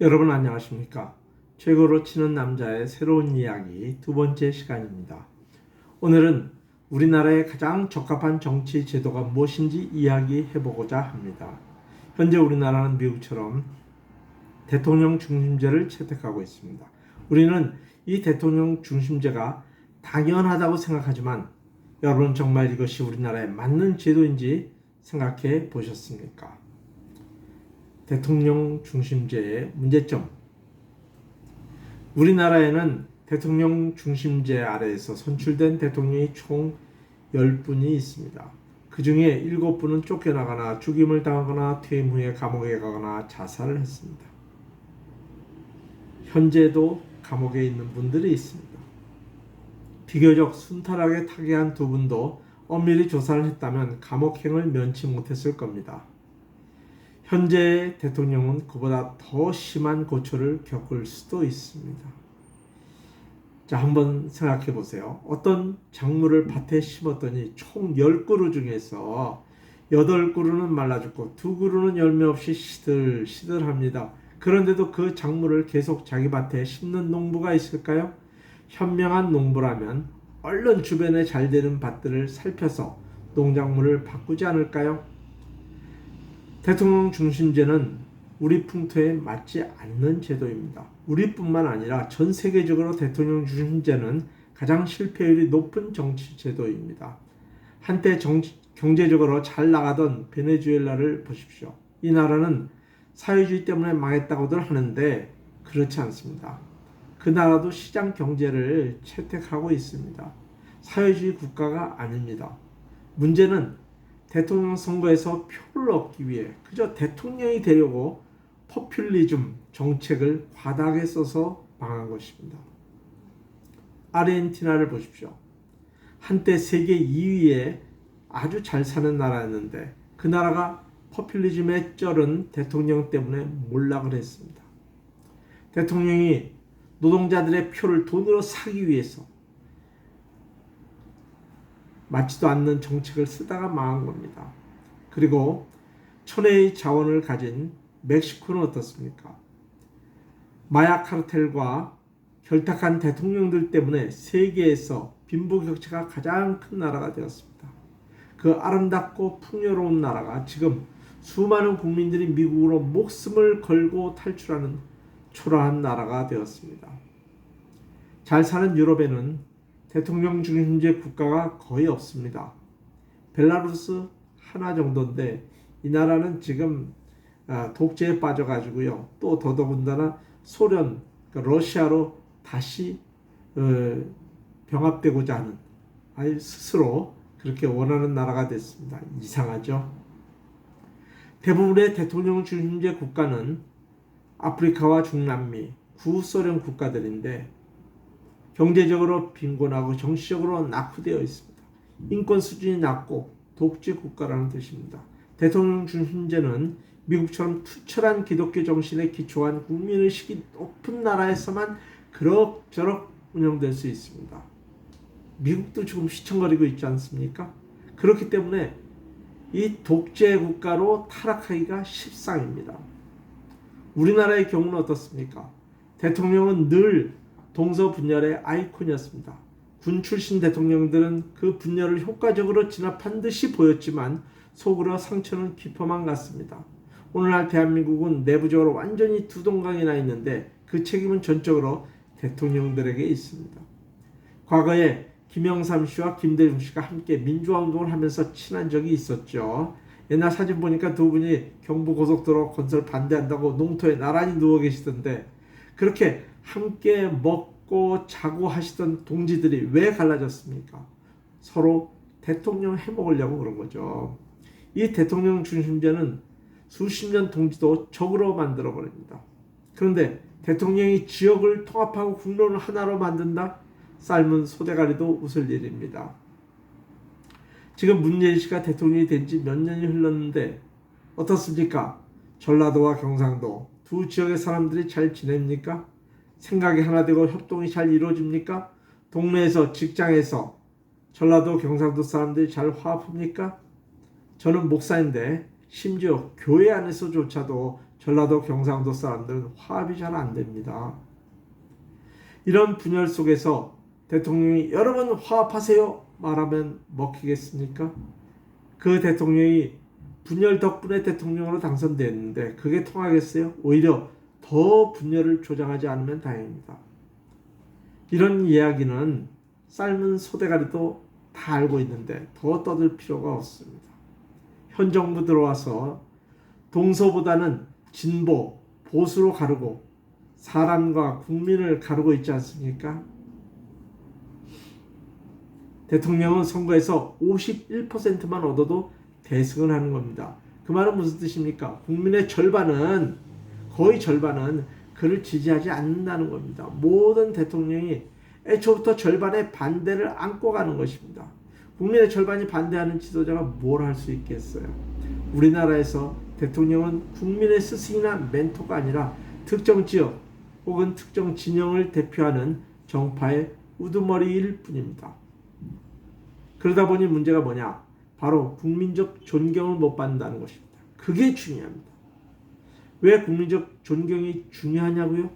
여러분 안녕하십니까? 최고로 치는 남자의 새로운 이야기 두 번째 시간입니다. 오늘은 우리나라에 가장 적합한 정치 제도가 무엇인지 이야기해 보고자 합니다. 현재 우리나라는 미국처럼 대통령 중심제를 채택하고 있습니다. 우리는 이 대통령 중심제가 당연하다고 생각하지만 여러분 정말 이것이 우리나라에 맞는 제도인지 생각해 보셨습니까? 대통령 중심제의 문제점. 우리나라에는 대통령 중심제 아래에서 선출된 대통령이 총 10분이 있습니다. 그 중에 7분은 쫓겨나거나 죽임을 당하거나 퇴임 후에 감옥에 가거나 자살을 했습니다. 현재도 감옥에 있는 분들이 있습니다. 비교적 순탄하게 타계한 두 분도 엄밀히 조사를 했다면 감옥행을 면치 못했을 겁니다. 현재 대통령은 그보다 더 심한 고초를 겪을 수도 있습니다. 자, 한번 생각해 보세요. 어떤 작물을 밭에 심었더니 총 10그루 중에서 8그루는 말라 죽고 2그루는 열매 없이 시들시들합니다. 그런데도 그 작물을 계속 자기 밭에 심는 농부가 있을까요? 현명한 농부라면 얼른 주변에 잘 되는 밭들을 살펴서 농작물을 바꾸지 않을까요? 대통령 중심제는 우리 풍토에 맞지 않는 제도입니다. 우리뿐만 아니라 전 세계적으로 대통령 중심제는 가장 실패율이 높은 정치 제도입니다. 한때 경제적으로 잘 나가던 베네수엘라를 보십시오. 이 나라는 사회주의 때문에 망했다고들 하는데 그렇지 않습니다. 그 나라도 시장 경제를 채택하고 있습니다. 사회주의 국가가 아닙니다. 문제는 대통령 선거에서 표를 얻기 위해 그저 대통령이 되려고 포퓰리즘 정책을 과다하게 써서 망한 것입니다. 아르헨티나를 보십시오. 한때 세계 2위에 아주 잘 사는 나라였는데 그 나라가 포퓰리즘에 쩔은 대통령 때문에 몰락을 했습니다. 대통령이 노동자들의 표를 돈으로 사기 위해서 맞지도 않는 정책을 쓰다가 망한 겁니다. 그리고 천혜의 자원을 가진 멕시코는 어떻습니까? 마약 카르텔과 결탁한 대통령들 때문에 세계에서 빈부격차가 가장 큰 나라가 되었습니다. 그 아름답고 풍요로운 나라가 지금 수많은 국민들이 미국으로 목숨을 걸고 탈출하는 초라한 나라가 되었습니다. 잘 사는 유럽에는 대통령 중심제 국가가 거의 없습니다. 벨라루스 하나 정도인데 이 나라는 지금 독재에 빠져가지고요. 또 더더군다나 소련, 그러니까 러시아로 다시 병합되고자 하는 아예 스스로 그렇게 원하는 나라가 됐습니다. 이상하죠? 대부분의 대통령 중심제 국가는 아프리카와 중남미, 구소련 국가들인데 경제적으로 빈곤하고 정치적으로 낙후되어 있습니다. 인권 수준이 낮고 독재 국가라는 뜻입니다. 대통령 중심제는 미국처럼 투철한 기독교 정신에 기초한 국민의식이 높은 나라에서만 그럭저럭 운영될 수 있습니다. 미국도 지금 휘청거리고 있지 않습니까? 그렇기 때문에 이 독재 국가로 타락하기가 십상입니다. 우리나라의 경우는 어떻습니까? 대통령은 늘 동서분열의 아이콘이었습니다. 군 출신 대통령들은 그 분열을 효과적으로 진압한 듯이 보였지만 속으로 상처는 깊어만 갔습니다. 오늘날 대한민국은 내부적으로 완전히 두 동강이 나 있는데 그 책임은 전적으로 대통령들에게 있습니다. 과거에 김영삼 씨와 김대중 씨가 함께 민주화운동을 하면서 친한 적이 있었죠. 옛날 사진 보니까 두 분이 경부고속도로 건설 반대한다고 농토에 나란히 누워 계시던데 그렇게 함께 먹고 자고 하시던 동지들이 왜 갈라졌습니까? 서로 대통령 해먹으려고 그런 거죠. 이 대통령 중심제는 수십 년 동지도 적으로 만들어버립니다. 그런데 대통령이 지역을 통합하고 국론을 하나로 만든다? 삶은 소대가리도 웃을 일입니다. 지금 문재인 씨가 대통령이 된 지 몇 년이 흘렀는데 어떻습니까? 전라도와 경상도 두 지역의 사람들이 잘 지냅니까? 생각이 하나 되고 협동이 잘 이루어집니까? 동네에서 직장에서 전라도 경상도 사람들이 잘 화합합니까? 저는 목사인데 심지어 교회 안에서조차도 전라도 경상도 사람들은 화합이 잘 안 됩니다. 이런 분열 속에서 대통령이 여러분 화합하세요 말하면 먹히겠습니까? 그 대통령이 분열 덕분에 대통령으로 당선됐는데 그게 통하겠어요? 오히려 더 분열을 조장하지 않으면 다행입니다. 이런 이야기는 삶은 소대가리도 다 알고 있는데 더 떠들 필요가 없습니다. 현 정부 들어와서 동서보다는 진보, 보수로 가르고 사람과 국민을 가르고 있지 않습니까? 대통령은 선거에서 51%만 얻어도 대승을 하는 겁니다. 그 말은 무슨 뜻입니까? 국민의 절반은, 거의 절반은 그를 지지하지 않는다는 겁니다. 모든 대통령이 애초부터 절반의 반대를 안고 가는 것입니다. 국민의 절반이 반대하는 지도자가 뭘 할 수 있겠어요? 우리나라에서 대통령은 국민의 스승이나 멘토가 아니라 특정 지역 혹은 특정 진영을 대표하는 정파의 우두머리일 뿐입니다. 그러다 보니 문제가 뭐냐? 바로 국민적 존경을 못 받는다는 것입니다. 그게 중요합니다. 왜 국민적 존경이 중요하냐고요?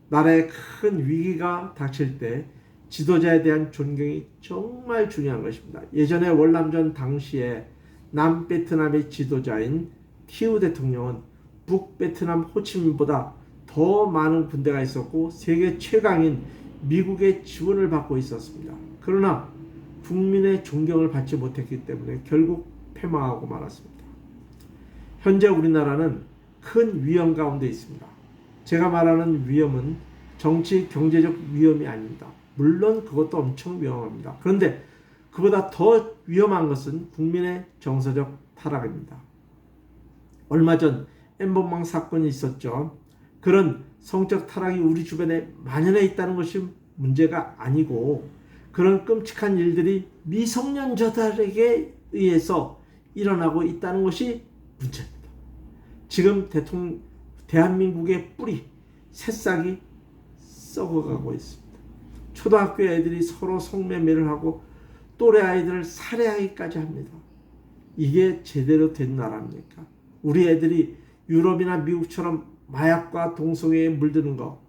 나라에 큰 위기가 닥칠 때 지도자에 대한 존경이 정말 중요한 것입니다. 예전에 월남전 당시에 남베트남의 지도자인 티우 대통령은 북베트남 호치민보다 더 많은 군대가 있었고 세계 최강인 미국의 지원을 받고 있었습니다. 그러나 국민의 존경을 받지 못했기 때문에 결국 패망하고 말았습니다. 현재 우리나라는 큰 위험 가운데 있습니다. 제가 말하는 위험은 정치, 경제적 위험이 아닙니다. 물론 그것도 엄청 위험합니다. 그런데 그보다 더 위험한 것은 국민의 정서적 타락입니다. 얼마 전 엠번방 사건이 있었죠. 그런 성적 타락이 우리 주변에 만연해 있다는 것이 문제가 아니고 그런 끔찍한 일들이 미성년자들에게 의해서 일어나고 있다는 것이 문제입니다. 지금 대한민국의 뿌리, 새싹이 썩어가고 있습니다. 초등학교 애들이 서로 성매매를 하고 또래 아이들을 살해하기까지 합니다. 이게 제대로 된 나라입니까? 우리 애들이 유럽이나 미국처럼 마약과 동성애에 물드는 거,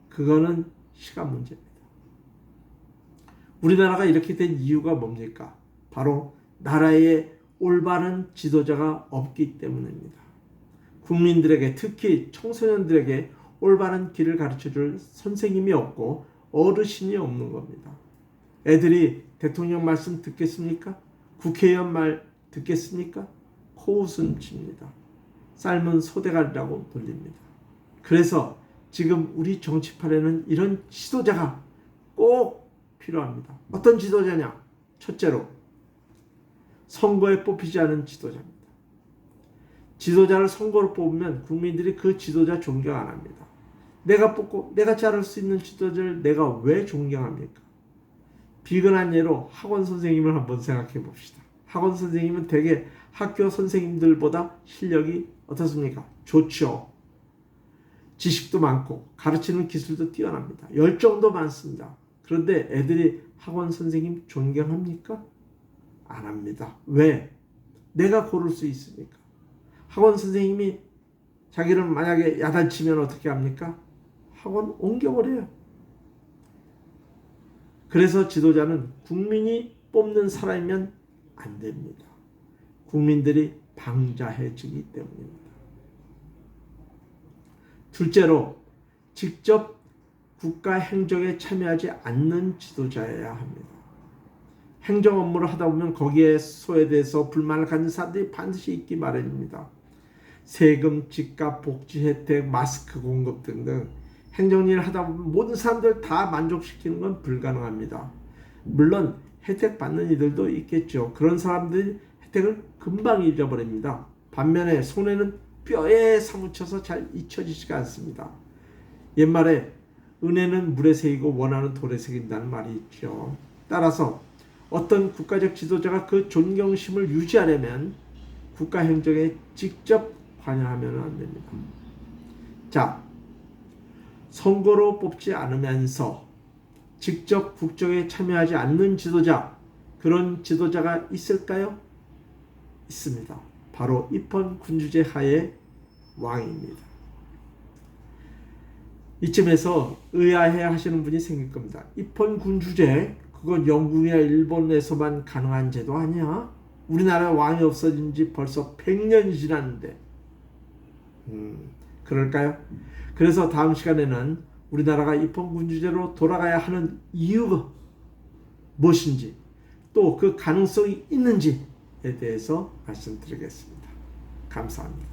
그거는 시간 문제입니다. 우리나라가 이렇게 된 이유가 뭡니까? 바로 나라에 올바른 지도자가 없기 때문입니다. 국민들에게, 특히 청소년들에게 올바른 길을 가르쳐줄 선생님이 없고 어르신이 없는 겁니다. 애들이 대통령 말씀 듣겠습니까? 국회의원 말 듣겠습니까? 코웃음 칩니다. 삶은 소대가리라고 불립니다. 그래서 지금 우리 정치판에는 이런 지도자가 꼭 필요합니다. 어떤 지도자냐? 첫째로 선거에 뽑히지 않은 지도자입니다. 지도자를 선거로 뽑으면 국민들이 그 지도자 존경 안 합니다. 내가 뽑고 내가 자를 수 있는 지도자를 내가 왜 존경합니까? 비근한 예로 학원 선생님을 한번 생각해 봅시다. 학원 선생님은 대개 학교 선생님들보다 실력이 어떻습니까? 좋죠. 지식도 많고 가르치는 기술도 뛰어납니다. 열정도 많습니다. 그런데 애들이 학원 선생님 존경합니까? 안 합니다. 왜? 내가 고를 수 있으니까. 학원 선생님이 자기를 만약에 야단치면 어떻게 합니까? 학원 옮겨버려요. 그래서 지도자는 국민이 뽑는 사람이면 안 됩니다. 국민들이 방자해지기 때문입니다. 둘째로 직접 국가 행정에 참여하지 않는 지도자여야 합니다. 행정 업무를 하다 보면 거기에 소외돼서 불만을 가진 사람들이 반드시 있기 마련입니다. 세금, 집값, 복지 혜택, 마스크 공급 등등 행정일을 하다 보면 모든 사람들 다 만족시키는 건 불가능합니다. 물론 혜택 받는 이들도 있겠죠. 그런 사람들이 혜택을 금방 잊어버립니다. 반면에 손해는 뼈에 사무쳐서 잘 잊혀지지가 않습니다. 옛말에 은혜는 물에 새이고 원하는 돌에 새긴다는 말이 있죠. 따라서 어떤 국가적 지도자가 그 존경심을 유지하려면 국가 행정에 직접 관여하면 안 됩니다. 자, 선거로 뽑지 않으면서 직접 국정에 참여하지 않는 지도자, 그런 지도자가 있을까요? 있습니다. 바로 입헌 군주제 하의 왕입니다. 이쯤에서 의아해 하시는 분이 생길 겁니다. 입헌 군주제, 그건 영국이나 일본에서만 가능한 제도 아니야? 우리나라 왕이 없어진 지 벌써 100년이 지났는데. 그럴까요? 그래서 다음 시간에는 우리나라가 입헌 군주제로 돌아가야 하는 이유가 무엇인지, 또 그 가능성이 있는지에 대해서 말씀드리겠습니다. 감사합니다.